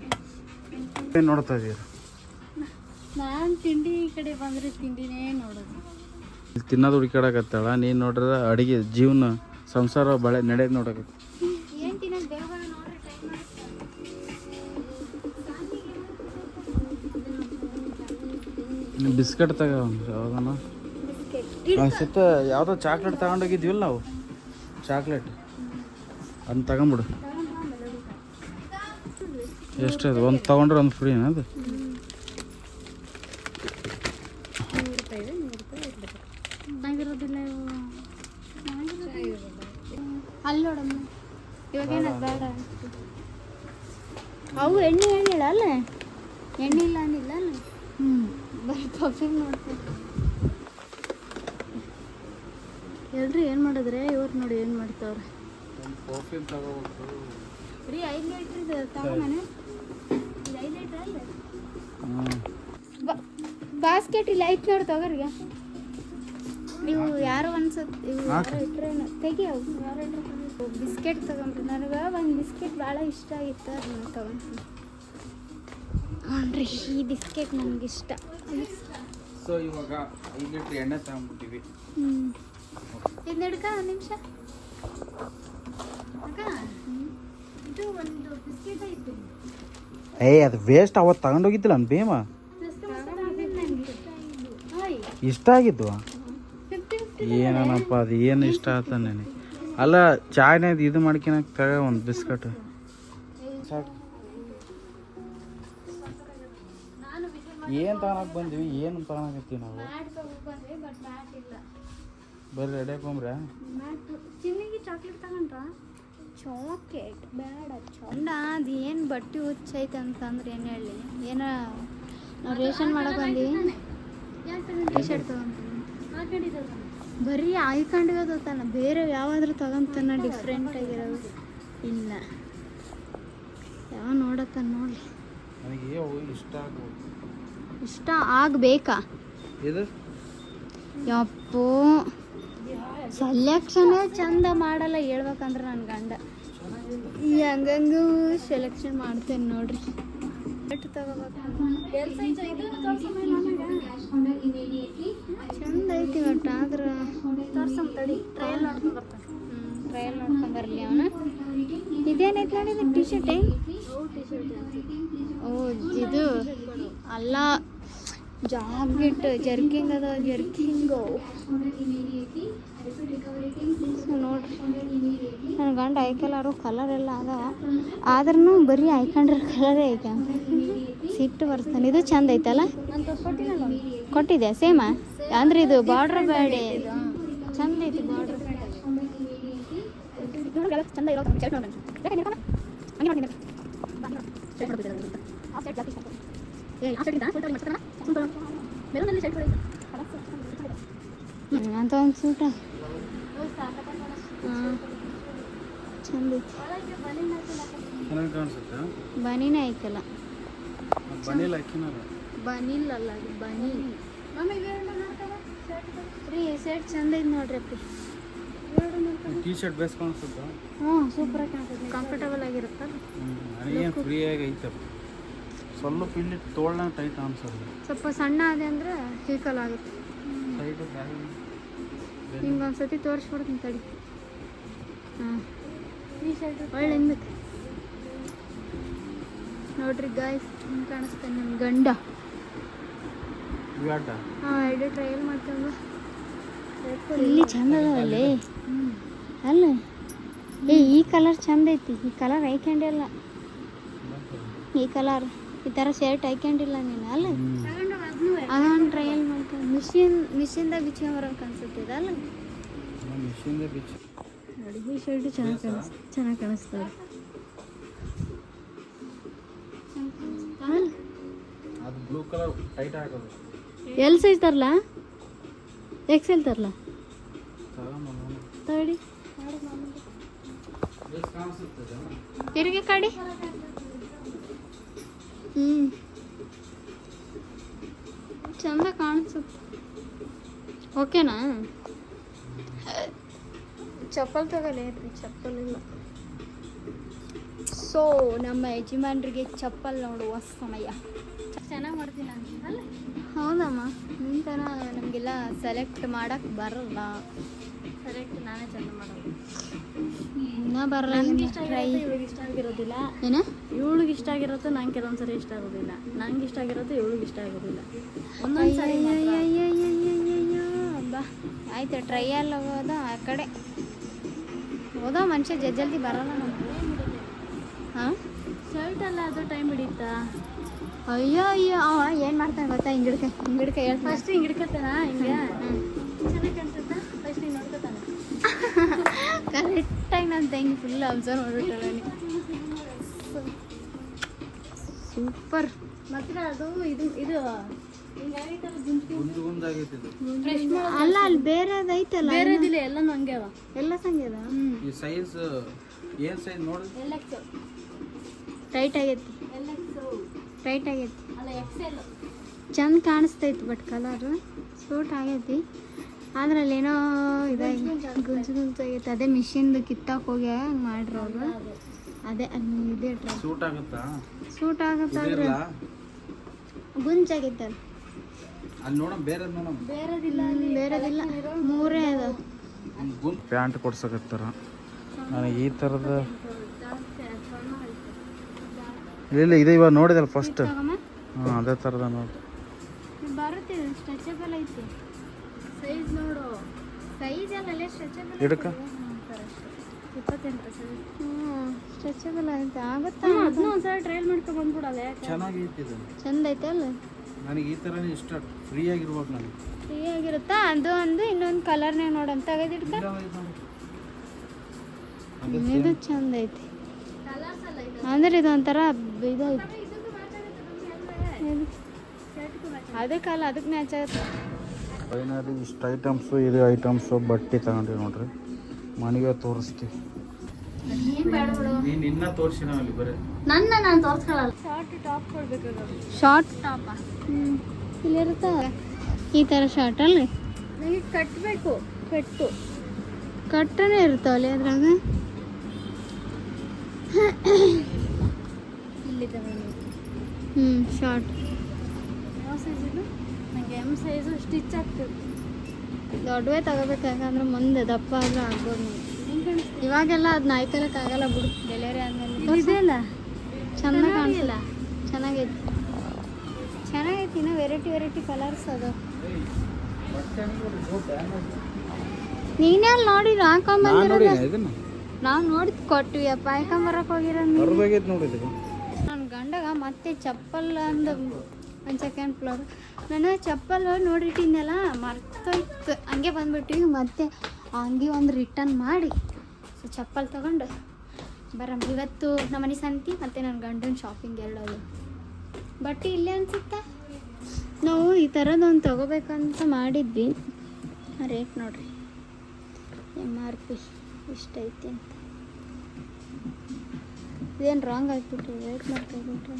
ಏನು ನೋಡ್ತಾ ಇದೀರ? ನಾನು ತಿಂಡಿ ಕಡೆ ಬಂದರೆ ತಿಂಡಿನೇ ನೋಡೋದು. ಇಲ್ಲಿ ತಿನ್ನೋದು ಹುಡುಕಾಡಕತ್ತಾಳ, ನೀನು ನೋಡ್ರೆ ಅಡುಗೆ ಜೀವನ ಸಂಸಾರ ಬಳೆ ನಡೆಯೋದು ನೋಡಕ್ಕೆ. ಏನು ತಿನ್ನೋದು ಬೇಗ ನೋಡ್ರಿ ಟೈಮ್ ಬಿಸ್ಕೆಟ್ ತಗೋ ಯಾವ್ದನ ಅನ್ಸುತ್ತೆ. ಯಾವುದೋ ಚಾಕ್ಲೇಟ್ ತಗೊಂಡೋಗಿದ್ವಿಲ್ಲ ನಾವು, ಚಾಕ್ಲೇಟ್ ಅದನ್ನ ತಗೊಂಬಿಡು. ಎಷ್ಟು ಅದು? ಒಂದು ತೊಗೊಂಡ್ರೆ ಒಂದು ಫ್ರೀ ಅದು? ಚೆನ್ನಾಗಿರೋದಿಲ್ಲ ಅಲ್ಲಿ ನೋಡಮ್ಮ, ಇವಾಗ ಏನದು ಬೇಡ. ಅವು ಎಣ್ಣೆ ಹೇಳಿಲ್ಲ ಅಲ್ಲ, ಎಣ್ಣೆ ಇಲ್ಲ ಅನ್ನಿಲ್ಲ ಅಲ್ಲ. ಬರೀ ಪರ್ಫ್ಯೂಮ್ ನೋಡ್ತಾರೆ ಎಲ್ರಿ. ಏನು ಮಾಡಿದ್ರೆ ಇವ್ರು ನೋಡಿ ಏನು ಮಾಡ್ತಾವ್ರೆ. ರೀ 5 ಲೀಟ್ರಿದು ತಗೊಂಡಾನೆ, ಇದು 5 ಲೀಟ್ರ್ ಅಲ್ಲ. ಬಾಸ್ಕೆಟ್ ಇಲ್ಲಿ ಐತೆ ನೋಡಿ ತಗೋರಿಗೆ. ನೀವು ಯಾರು ಅನ್ಸುತ್ತೆ ಇವು ಯಾರು ಇಟ್ಟರೆ ತೆಗಿಯವು ಯಾರು ಇಟ್ಟರೆ. ಬಿಸ್ಕೆಟ್ ತಗೊಂಡ್ರಿ, ನನಗೆ ಒಂದು ಬಿಸ್ಕೆಟ್ ಭಾಳ ಇಷ್ಟ ಆಗಿತ್ತು, ಅದನ್ನ ತಗೊಂಡ್ರಿ. ನೋಡ್ರಿ ಈ ಬಿಸ್ಕೆಟ್ ನನಗಿಷ್ಟ. ಸೊ ಇವಾಗ 5 ಲೀಟ್ರ್ ಎಣ್ಣೆ ತಗೊಂಡ್ಬಿಟ್ಟಿವಿ. ಇದು ಹಿಡ್ಕ ಒಂದು ನಿಮಿಷ. ಇದು ಒಂದು ಬಿಸ್ಕೆಟ್ ಐತಿ. ಅದು ವೇಸ್ಟ್ ಅವತ್ತು ತಗೊಂಡೋಗಿದ್ದಿಲ್ಲ ನನ್ನ ಭೀಮ. ಇಷ್ಟ ಆಗಿದ್ವು ಏನಪ್ಪ, ಅದು ಏನು ಇಷ್ಟ ಆತ ನನಗೆ. ಅಲ್ಲ ಚಾಯ್ನ ಇದು ಮಾಡ್ಕೊಳಕ್ಕೆ ತಗ ಒಂದು ಬಿಸ್ಕಟ್ ಸಾಕು. ಏನು ತಗೊಳಕ್ ಬಂದ್ವಿ, ಏನು ತಗೊಳಕತ್ತೀವಿ ನಾವು? ಬರ್ರಿ ರೆಡಿ ಹಾಕೊಂಬ್ರ. ಚಿನ್ನಿಗೆ ಚಾಕ್ಲೇಟ್ ತಗೊಂಡ್ರ? ಚಾಕ್ಲೇಟ್ ಬೇಡ. ಚಂದ ಅದು ಏನು ಬಟ್ಟೆ ಹುಚ್ಚೈತೆ ಅಂತಂದ್ರೆ ಏನು ಹೇಳಿ. ಏನ ನಾವು ರೇಷನ್ ಮಾಡಕ್ಕೆ ಬಂದೀವಿ, ಟಿ ಶರ್ಟ್ ತಗೊಂತೀನಿ. ಬರೀ ಆಯ್ಕೊಂಡಿರೋದತ್ತಾನ, ಬೇರೆ ಯಾವಾದ್ರೂ ತಗೊಂತಾನ ಡಿಫ್ರೆಂಟ್ ಆಗಿರೋದು ಇಲ್ಲ. ಯಾವ ನೋಡತ್ತ ನೋಡ್ಲಿ. ನನಗೆ ಇಷ್ಟ ಆಗ್ಬೋದು. ಇಷ್ಟ ಆಗಬೇಕಾ? ಇದು ಯಪ್ಪೋ ಸೆಲೆಕ್ಷನೇ ಚಂದ ಮಾಡಲ್ಲ ಹೇಳ್ಬೇಕಂದ್ರೆ ನನ್ನ ಗಂಡ. ಈ ಹಂಗಂಗೂ ಸೆಲೆಕ್ಷನ್ ಮಾಡ್ತೇನೆ ನೋಡ್ರಿ. ಎಷ್ಟು ತಗೋಬೇಕು ಚಂದ ಐತಿ ಒಟ್ಟು. ಆದ್ರೆ ಟ್ರಯಲ್ ನೋಡ್ಕೊಂಡು ಬರ್ತಾನೆ. ಟ್ರಯಲ್ ನೋಡ್ಕೊಂಡು ಬರಲಿ ಅವನ. ಇದೇನೈತೆ ನೋಡಿದ ಟಿ ಶರ್ಟ್ ಏನು? ಓ ಇದು ಅಲ್ಲ, ಜಾಕೆಟ್ ಜರ್ಕಿಂಗ್ ಅದ, ಜರ್ಕಿಂಗು ನೋಡ್ರಿ. ನನ್ನ ಗಂಡ ಆಯ್ಕೆಲ್ಲಾರು ಕಲರ್ ಎಲ್ಲ ಅದಾವ, ಆದ್ರೂ ಬರೀ ಆಯ್ಕೊಂಡ್ರೆ ಕಲರೇ ಐತೆ ಅಂತ ಸಿಟ್ಟು ಬರ್ತಾನೆ. ಇದು ಚಂದ ಐತಲ್ಲ? ಕೊಟ್ಟಿದ್ದೆ ಸೇಮ ಅಂದ್ರೆ ಇದು ಬಾರ್ಡ್ರ್ ಬೇಡ, ಇದು ಚಂದ ಐತಿ ಬಾರ್ಡ್ರ್ ಚಂದ ಇರೋ ಅಂತ ಒಂದು ಸೂಟ ಚಂದ ಐತಿ. ಚೆನ್ನಾಗಿ ಕಾಣಿಸುತ್ತೆ. ಬನೀನೇ ಐತಲ್ಲ? ಬನಿಲ್ ಹಾಕಿನಾರ. ಬನಿಲ್ ಅಲ್ಲ, ಅದು ಬನಿ. ರೀ ಶರ್ಟ್ ಚಂದ ಐತಿ ನೋಡ್ರಿ ಅಪ್ಪಿ. ಟಿ ಶರ್ಟ್ ಬೇಸ್ ಕಾಣಿಸುತ್ತಾ? ಹ್ಞೂ ಸೂಪರ್ ಆಗಿ ಕಾಣಿಸುತ್ತೆ, ಕಂಫರ್ಟಬಲ್ ಆಗಿರುತ್ತಲ್ಲ. ನನಗೇನು ಫ್ರೀಯಾಗಿ ಐತಪ್ಪ. ಸ್ವಲ್ಪ ಇಲ್ಲಿ ತೋಳ್ನ ಟೈಟ್ ಅನ್ಸಲ್ಲ. ಸ್ವಲ್ಪ ಸಣ್ಣ ಅದೇ ಅಂದ್ರೆ ಹೀಕಲ್ ಆಗುತ್ತೆ. ನಿಮ್ಗೆ ಒಂದು ಸತಿ ತೋರಿಸ್ಬಿಡ್ತೀನಿ ತಡಿ. ಹಾಂ ಈ ಶರ್ಟ್ ಒಳ್ಳೆ ಹಿಂದಕ್ಕೆ ನೋಡ್ರಿ ಗಾಯ್ಸ್, ಹಿಂಗೆ ಕಾಣಿಸ್ತಾನೆ ನನ್ನ ಗಂಡ. ಹಾಂ ಎರಡು ಟ್ರಯಲ್ ಮಾಡ್ಕೊಂಡು ಇಲ್ಲಿ ಚಂದ ಅದಾವಲ್ಲೇ. ಅಲ್ಲ ಈ ಕಲರ್ ಚಂದ ಐತಿ. ಈ ಕಲರ್ ಐಕೊಂಡಿಲ್ಲ, ಈ ಕಲರ್ ಈ ಥರ ಶರ್ಟ್ ಐಕೊಂಡಿಲ್ಲ ನೀನು. ಅಲ್ಲ ಅದೊಂದು ಟ್ರಯಲ್ ಮಾಡ್ಕೊಂಡು ಮಿಷಿನ್ದಾಗ ಬಿಚ್ಕೊಂಬರೋಕೆ ಅನ್ಸುತ್ತೆ. ಅಲ್ಲ ನೋಡಿ ಈ ಶರ್ಟ್ ಚೆನ್ನಾಗಿ ಕಾಣಿಸ್ತದೆ. ಅದು ಬ್ಲೂ ಕಲರ್ ಟೈಟ್ ಹಾಕೋದು. ಎಲ್ ಸೈಜ್ ತರಲ್ಲ, ಎಕ್ಸೆಲ್ ತರಲ್ಲ ತಡಿ. ತಿರುಗಿ ಕಡಿ. ಚಂದ ಕಾಣಿಸುತ್ತೆ. ಓಕೆನಾ? ಚಪ್ಪಲ್ ತಗೊಳ್ಳಿ, ಚಪ್ಪಲ್ ಇಲ್ಲ. ಸೊ ನಮ್ಮ ಯಜಮಾನ್ರಿಗೆ ಚಪ್ಪಲ್ ನೋಡುವ ಸಮಯ. ಚೆನ್ನಾಗಿ ಮಾಡ್ತೀನಿ ಅಲ್ಲ. ಹೌದಮ್ಮ, ನಿನ್ನ ಥರ ನಮಗೆಲ್ಲ ಸೆಲೆಕ್ಟ್ ಮಾಡೋಕ್ಕೆ ಬರಲ್ಲ. ಕರೆಕ್ಟ್, ನಾನೇ ಚಂದ ಮಾಡೋದು. ಇನ್ನೂ ಬರಲ್ಲ. ನನಗೆ ಇಷ್ಟ ಆಗಿರೋದು ಇವಳಿಗೆ ಇಷ್ಟ ಆಗಿರೋದಿಲ್ಲ. ಏನ? ಇವಳಿಗೆ ಇಷ್ಟ ಆಗಿರೋದು ನಂಗೆ ಕೆಲವೊಂದ್ಸರಿ ಇಷ್ಟ ಆಗೋದಿಲ್ಲ. ನಂಗೆ ಇಷ್ಟ ಆಗಿರೋದು ಇವಳಿಗೆ ಇಷ್ಟ ಆಗೋದಿಲ್ಲ. ಒಂದೊಂದ್ಸರಿ ಬಾ ಆಯ್ತು, ಟ್ರೈಯಲ್ ಹೋಗೋದ ಆ ಕಡೆ ಹೋದ ಮನುಷ್ಯ ಜಲ್ದಿ ಬರಲ್ಲ ನಮ್ಗೆ. ಹಾಂ, ಶರ್ಟ್ ಅಲ್ಲ, ಅದು ಟೈಮ್ ಹಿಡಿಯುತ್ತಾ? ಅಯ್ಯೋ ಅವ ಏನು ಮಾಡ್ತಾನೆ ಗೊತ್ತಾ? ಹಿಂಗಿಡ್ಕ ಹೇಳ್ತಾನೆ. ಫಸ್ಟ್ ಹಿಂಗೆ ಹಿಡ್ಕೊತಾನ, ಹಿಂಗೆ ಚೆನ್ನಾಗಿ ಕಾಣಿಸುತ್ತಾ? ಫಸ್ಟ್ ಹಿಂಗೆ ನೋಡ್ಕೊತಾನೆ. ಕರೆಕ್ಟಾಗಿ ನನ್ನ ತಂಗಿ ಫುಲ್ ಅಬ್ಸರ್ವ್ ಮಾಡಿಬಿಟ್ಟಾಳೆ. ಸೂಪರ್. ಮಾತ್ರ ಅದು ಇದು ಅಲ್ಲ, ಅಲ್ಲಿ ಬೇರೆದು ಐತಲ್ಲ. ಬೇರೆದಿಲ್ಲ, ಎಲ್ಲನೂ ಹಂಗೆ ಅವ. ಎಲ್ಲ ಸಂಗ್ಯದ. ಈ ಸೈಜ್ ಏನು ಸೈಜ್ ನೋಡಿ. ಟೈಟ್ ಆಗೈತಿ, ಟೈಟ್ ಆಗೈತಿ. ಅಲ್ಲ, ಎಕ್ಸೆಲ್ ಚಂದ ಕಾಣಿಸ್ತೈತಿ, ಬಟ್ ಕಲರ್ ಸೂಟ್ ಆಗೈತಿ. ಆದ್ರೆ ಅಲ್ಲೇನೋ ಇದಾಗಿ ಗುಂಜಾಗೈತಿ. ಅದೇ ಮಿಷಿನ್ದು ಕಿತ್ತಾಕ್ ಹೋಗಿ ಹಂಗೆ ಮಾಡಿರೋದು. ಅದೇ ಇದೆ ಡ್ರೆಸ್ ಸೂಟ್ ಆಗುತ್ತಾ? ಸೂಟ್ ಆಗುತ್ತಾದ್ರೆ ಗುಂಜಾಗೈತೆ ಅದು. ಅಲ್ಲಿ ನೋಡೋಣ, ಬೇರೆದು ನೋಡೋಣ. ಬೇರೆದಿಲ್ಲ, ಮೂರೇ ಅದಾವ. ಪ್ಯಾಂಟ್ ಕೊಡ್ಸಕತ್ತಾರ ನನಗೆ ಈ ಥರದ. ಇಲ್ಲ ಇದೆ, ಇವಾಗ ನೋಡಿದಲ್ಲ ಫಸ್ಟ್. ಹಾಂ, ಅದೇ ಥರದ ನೋಡಿ. ಬರುತ್ತೆ, ಸ್ಟ್ರೆಚಬಲ್ ಐತಿ. ಸೈಜ್ ನೋಡು. ಸೈಜ್ ಅಲ್ಲ, ಸ್ಟ್ರೆಚಬಲ್. ಹಿಡ್ಕ. 28 ಸೈಜ್. ಸ್ಟ್ರೆಚಬಲ್ ಐತೆ, ಆಗುತ್ತಾ? ಅದನ್ನ ಒಂದ್ಸಲ ಟ್ರಯಲ್ ಮಾಡ್ಕೊಂಡು ಬಂದ್ಬಿಡಲ್ಲ. ಚೆನ್ನಾಗೈತಿ ಇದು, ಚಂದ ಐತೆ ಅಲ್ಲ. ನನಗೆ ಈ ಥರನೇ ಇಷ್ಟ. ಫ್ರೀ ಆಗಿರ್ಬೇಕು ನನಗೆ. ಫ್ರೀ ಆಗಿರುತ್ತಾ? ಅದು ಒಂದು ಇನ್ನೊಂದು ಕಲರ್ನಾಗ ನೋಡಂತ ತೆಗೆದಿಡ್ಕ. ಇದು ಚಂದ ಐತಿ. ಅಂದ್ರೆ ಇದು ಒಂಥರ ಇದು ಐತಿ. ಅದಕ್ಕಲ್ಲ, ಅದಕ್ಕೆ ಮ್ಯಾಚ್ ಆಗುತ್ತೆ. ಫೈನಲಿ ಇಷ್ಟು ಐಟಮ್ಸು, ಇದು ಐಟಮ್ಸು ಬಟ್ಟೆ ತಗೊಂಡ್ರಿ ನೋಡ್ರಿ. ಮನೆಗೆ ತೋರಿಸ್ತೀವಿ. ನೀನು ಇನ್ನೂ ತೋರಿಸಿನ ಅಲ್ಲಿ ಬರೀ ನಾನು ತೋರಿಸ್ಕೊಳ್ಳಲ್ಲ. ಶಾರ್ಟ್ ಟಾಪ್ ಕೊಡ್ಬೇಕು. ಶಾರ್ಟ್ ಟಾಪ ಇಲ್ಲಿರುತ್ತಾ ಈ ಥರ ಶಾರ್ಟ್ ಅಲ್ರಿ? ನನಗೆ ಕಟ್ಟಬೇಕು. ಕಟ್ಟನೇ ಇರ್ತಾವಲ್ಲಿ ಅದ್ರಾಗ. ಇಲ್ಲಿ ತಗೊಂಡು ಶಾರ್ಟ್ ಯಾವ ಸೈಜ್ ಇದು? ನನಗೆ ಎಮ್ ಸೈಜು ಸ್ಟಿಚ್ ಆಗ್ತದೆ. ದೊಡ್ಡವೇ ತಗೋಬೇಕಾಗಂದ್ರೆ ಮುಂದೆ ದಪ್ಪ ಆದ್ರೆ ಆಗ್ಬೋದು. ಇವಾಗೆಲ್ಲ ಅದನ್ನ ಆಯ್ಕಲಕ್ಕಾಗಲ್ಲ ಬಿಡು, ಡೆಲಿವರಿ ಆದ್ಮೇಲೆ. ಇದೆಯಲ್ಲ ಚಂದ ಕಾಣಿಸಿಲ್ಲ. ಚೆನ್ನಾಗೈತಿ, ಇನ್ನೂ ವೆರೈಟಿ ಕಲರ್ಸ್ ಅದು. ನೀನೇ ಅಲ್ಲಿ ನೋಡಿದ್ರು ಹಾಕೊಂಬಂದಿರೋದು. ನಾವು ನೋಡಿ ಕೊಟ್ವಿ ಅಪ್ಪ, ಹಾಕೊಂಬರಕ್ಕೆ ಹೋಗಿರೋದು. ನನ್ನ ಗಂಡಗ ಮತ್ತೆ ಚಪ್ಪಲ್ ಅಂದು ಒಂದು ಸೆಕೆಂಡ್ ಫ್ಲೋರ್. ನಾನು ಚಪ್ಪಲ್ ನೋಡಿಟ್ಟಿದ್ನಲ್ಲ, ಮರ್ತೋಯ್ತು. ಹಂಗೆ ಬಂದ್ಬಿಟ್ಟಿವಿ. ಮತ್ತೆ ಹಂಗೆ ಒಂದು ರಿಟರ್ನ್ ಮಾಡಿ ಚಪ್ಪಲ್ ತೊಗೊಂಡು ಇವತ್ತು ನಮ್ಮ ಮನೆ ಸಂತಿ ಮತ್ತು ನನ್ನ ಗಂಡನ ಶಾಪಿಂಗ್ ಎರಡದು. ಬಟ್ಟೆ ಇಲ್ಲೇ ಅನ್ಸುತ್ತಾ? ನಾವು ಈ ಥರದೊಂದು ತೊಗೋಬೇಕಂತ ಮಾಡಿದ್ವಿ. ರೇಟ್ ನೋಡ್ರಿ, MRP ಇಷ್ಟೈತಿ ಅಂತ. ಇದೇನು ರಾಂಗ್ ಆಗಿಬಿಟ್ರಿ, ರೇಟ್ ಮಾಡ್ಕೊಬಿಟ್ರೆ.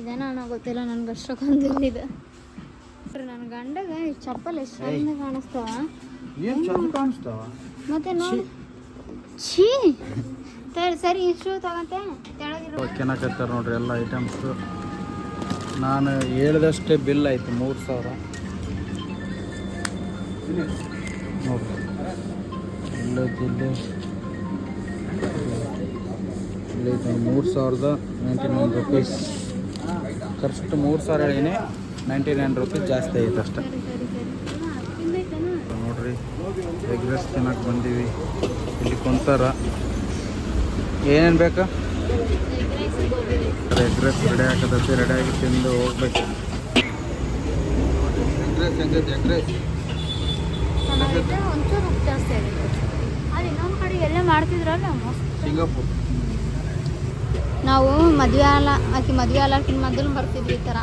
ಇದೇನೋ ಅನ್ನೋ ಗೊತ್ತಿಲ್ಲ, ನನಗೆ ಅಷ್ಟಕ್ಕೊಂದು ಇಲ್ಲಿದೆ. ನನ್ನ ಗಂಡಗೆ ಈ ಚಪ್ಪಲ್ ಎಷ್ಟು ಚಂದ ಕಾಣಿಸ್ತಾವ. ಮತ್ತೆ ನೋಡಿ, ಛೀ ಸರಿ ಇಷ್ಟು ತಗೊಂತೆ ತೆಳಗಿರೋ. ಕೆನಕತ್ತಾರ ನೋಡ್ರಿ ಎಲ್ಲ ಐಟಮ್ಸು. ನಾನು ಹೇಳಿದಷ್ಟೇ ಬಿಲ್ ಆಯ್ತು 3000 ನೋಡ್ರಿ. ಇಲ್ಲೇ 3099 ರೂಪೀಸ್ ಖರ್ಚು. 3000 ಹೇಳಿನಿ, 99 ರೂಪೀಸ್ ಜಾಸ್ತಿ ಆಯ್ತು ಅಷ್ಟೆ ನೋಡ್ರಿ. ಎಗ್ ರೈಸ್ ತಿನ್ನಕ್ಕೆ ಬಂದೀವಿ. ಇಲ್ಲಿ ಕುಂತಾರ. ಏನೇನು ಬೇಕಾ? ಎಗ್ ರೈಸ್ ರೆಡಿ ಹಾಕದೈತಿ, ರೆಡಿಯಾಗಿ ತಿಂದು ಹೋಗ್ಬೇಕು. ಎಗ್ ರೈಸ್ ಹೆಂಗೈತಿ? ಎಗ್ ರೈಸ್ ಚೆನ್ನಾಗೈತೆ, ಒಂಚೂರು ಉಪ್ಪು ಜಾಸ್ತಿ ಆಗಿದೆ. ಅದು ಇನ್ನೊಂದು ಕಡೆ ಎಲ್ಲ ಮಾಡ್ತಿದ್ರಲ್ಲ ಮಸ್ತ್. ಸಿಂಗಾಪುರ್. ನಾವು ಮದುವೆ ಆಕಿ ಮದುವೆ ಆಗಕ್ಕಿಂತ ಮೊದಲು ಬರ್ತಿದ್ವಿ ಈ ಥರ.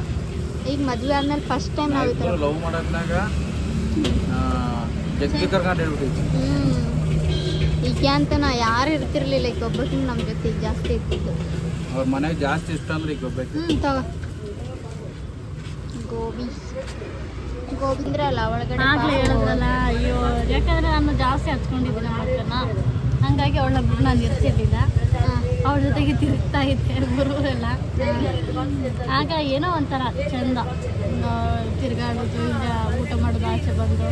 ಈಗ ಮದುವೆ ಆದ್ಮೇಲೆ ಫಸ್ಟ್ ಟೈಮ್ ನಾವು ಈ ಥರ ಲವ್ ಮಾಡೋದ್ನಾಗ ಜಗ್ಗಿ ಕರ್ಕೊಂಡು ಹೇಳ್ಬಿಟ್ಟಿದ್ವಿ. ಈಗ ಅಂತ ನಾ ಯಾರು ಇರ್ತಿರ್ಲಿಲ್ಲ, ಈಗ ಒಬ್ಬಕ್ಕಿಂತ ನಮ್ಮ ಜೊತೆ ಈಗ ಜಾಸ್ತಿ ಇರ್ತಿದ್ದು. ಅವ್ರ ಮನೆಗೆ ಜಾಸ್ತಿ ಇಷ್ಟ ಅಂದ್ರೆ ಈಗ ಒಬ್ಬಕ್ಕೆ. ತಗೋ ಗೋವಿಂದ್ರ ಅಲ್ಲ ಒಳಗಡೆ ಆಗ್ಲೇ ಹೇಳಿದ್ರಲ್ಲ, ಅಯ್ಯೋ ಯಾಕಂದ್ರೆ ನಾನು ಜಾಸ್ತಿ ಹಚ್ಕೊಂಡಿದ್ದೀನಿ ಮಕ್ಕಳನ್ನ, ಹಂಗಾಗಿ ಅವಳ ಬಿಟ್ಟು ನಾನು ಇರ್ತಿರ್ಲಿಲ್ಲ. ಅವಳ ಜೊತೆಗೆ ತಿರುಗ್ತಾ ಇದ್ದೆ ಬರೋರೆಲ್ಲ. ಆಗ ಏನೋ ಒಂಥರ ಚಂದ ತಿರ್ಗಾಡೋದು, ಇಲ್ಲ ಊಟ ಮಾಡೋದು, ಆಚೆ ಬಂದು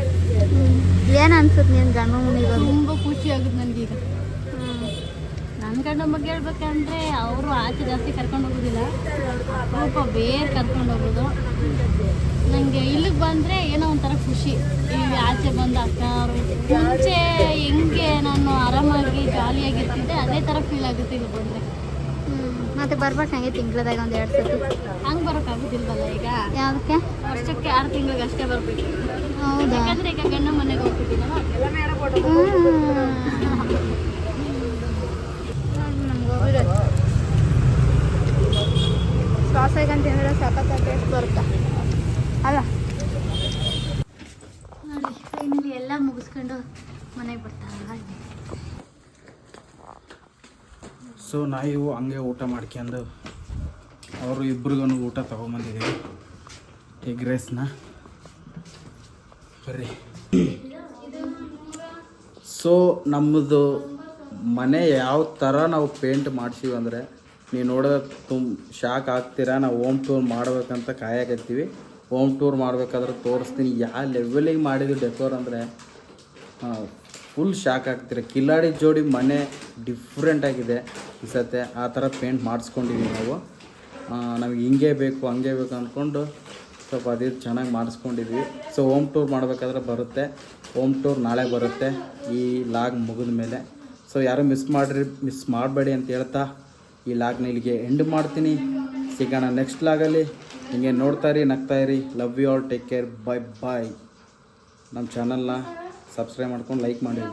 ಏನು ಅನ್ಸುತ್ತೆ ನೀನು ಗಂಡ ಮುನಿ ತುಂಬ ಖುಷಿ ಆಗುತ್ತೆ ನನಗೀಗ. ನನ್ನ ಗಂಡ ಬಗ್ಗೆ ಹೇಳ್ಬೇಕಂದ್ರೆ ಅವರು ಆಚೆ ಜಾಸ್ತಿ ಕರ್ಕೊಂಡು ಹೋಗೋದಿಲ್ಲ, ಸ್ವಲ್ಪ ಬೇರೆ ಕರ್ಕೊಂಡು ಹೋಗೋದು. ನನಗೆ ಇಲ್ಲಿಗೆ ಬಂದರೆ ಏನೋ ಒಂಥರ ಖುಷಿ. ಇಲ್ಲಿ ಆಚೆ ಬಂದು ಅಕ್ಕ ಅವರು ಮುಂಚೆ ಹೆಂಗೆ ನಾನು ಆರಾಮಾಗಿ ಜಾಲಿಯಾಗಿರ್ತಿದ್ದೆ ಅದೇ ಥರ ಫೀಲ್ ಆಗುತ್ತೆ ಇಲ್ಲಿ ಬಂದರೆ. ಮತ್ತೆ ಬರ್ಬೇಕು ಹಂಗೆ ತಿಂಗಳದಾಗ ಒಂದು 2 ಸತಿ. ಹಂಗೆ ಬರೋಕ್ಕಾಗೋದಿಲ್ವಲ್ಲ ಈಗ. ಯಾವುದಕ್ಕೆ? ವರ್ಷಕ್ಕೆ 6 ತಿಂಗಳಿಗೆ ಅಷ್ಟೇ ಬರಬೇಕು. ಹೌದಾ? ಯಾಕಂದರೆ ಈಗ ಗಂಡ ಮನೆಗೆ ಹೋಗ್ತಿದ್ದೀನಲ್ಲ. ಶ್ವಾಸಕ್ಕೆ ಅಂತಂದ್ರೆ ಸಖತ್ ಟೇಸ್ಟ್ ಬರುತ್ತಾ ಅಲ್ಲ. ನೋಡಿ ಫೈನಲಿ ಎಲ್ಲ ಮುಗಿಸ್ಕೊಂಡು ಮನೆಗೆ ಬರ್ತಾರಲ್ಲ. ಸೊ ನಾವು ಹಂಗೆ ಊಟ ಮಾಡ್ಕೊಂಡು ಅವರು ಇಬ್ರಿಗೂ ಊಟ ತೊಗೊಂಬಂದಿದ್ದೀವಿ, ಎಗ್ ರೈಸ್ನ. ಬರ್ರಿ. ಸೊ ನಮ್ಮದು ಮನೆ ಯಾವ ಥರ ನಾವು ಪೇಂಟ್ ಮಾಡ್ಸೀವಿ ಅಂದರೆ ನೀವು ನೋಡಿದ್ರೆ ಶಾಕ್ ಆಗ್ತೀರಾ. ನಾವು ಹೋಮ್ ಟೂರ್ ಮಾಡ್ಬೇಕಂತ ಕಾಯಕತ್ತೀವಿ. ಹೋಮ್ ಟೂರ್ ಮಾಡಬೇಕಾದ್ರೆ ತೋರಿಸ್ತೀನಿ ಯಾವ ಲೆವೆಲಿಗೆ ಮಾಡಿದ್ವಿ ಡೆಕೋರ್ ಅಂದರೆ ಫುಲ್ ಶಾಕ್ ಆಗ್ತೀರ. ಕಿಲಾಡಿ ಜೋಡಿ ಮನೆ ಡಿಫ್ರೆಂಟ್ ಆಗಿದೆ ಅನ್ಸತ್ತೆ. ಆ ಥರ ಪೇಂಟ್ ಮಾಡಿಸ್ಕೊಂಡಿದ್ದೀವಿ ನಾವು. ನಮಗೆ ಹಿಂಗೆ ಬೇಕು ಹಂಗೆ ಬೇಕು ಅಂದ್ಕೊಂಡು ಸ್ವಲ್ಪ ಅದೇ ಚೆನ್ನಾಗಿ ಮಾಡಿಸ್ಕೊಂಡಿದ್ವಿ. ಸೊ ಹೋಮ್ ಟೂರ್ ಮಾಡಬೇಕಾದ್ರೆ ಬರುತ್ತೆ. ಹೋಮ್ ಟೂರ್ ನಾಳೆ ಬರುತ್ತೆ ಈ ಲಾಗ್ ಮುಗಿದ ಮೇಲೆ. ಸೊ ಯಾರು ಮಿಸ್ ಮಾಡಬೇಡಿ ಅಂತ ಹೇಳ್ತಾ ಈ ಲಾಗ್ನ ಇಲ್ಲಿಗೆ ಎಂಡ್ ಮಾಡ್ತೀನಿ. ಸಿಗೋಣ ನೆಕ್ಸ್ಟ್ ಲಾಗಲ್ಲಿ. ಹಿಂಗೆ ನೋಡ್ತಾಯಿರಿ, ನಗ್ತಾಯಿರಿ. Love you all, take care, bye bye. ನಮ್ಮ ಚಾನಲ್ನ ಸಬ್ಸ್ಕ್ರೈಬ್ ಮಾಡ್ಕೊಂಡು ಲೈಕ್ ಮಾಡಿ.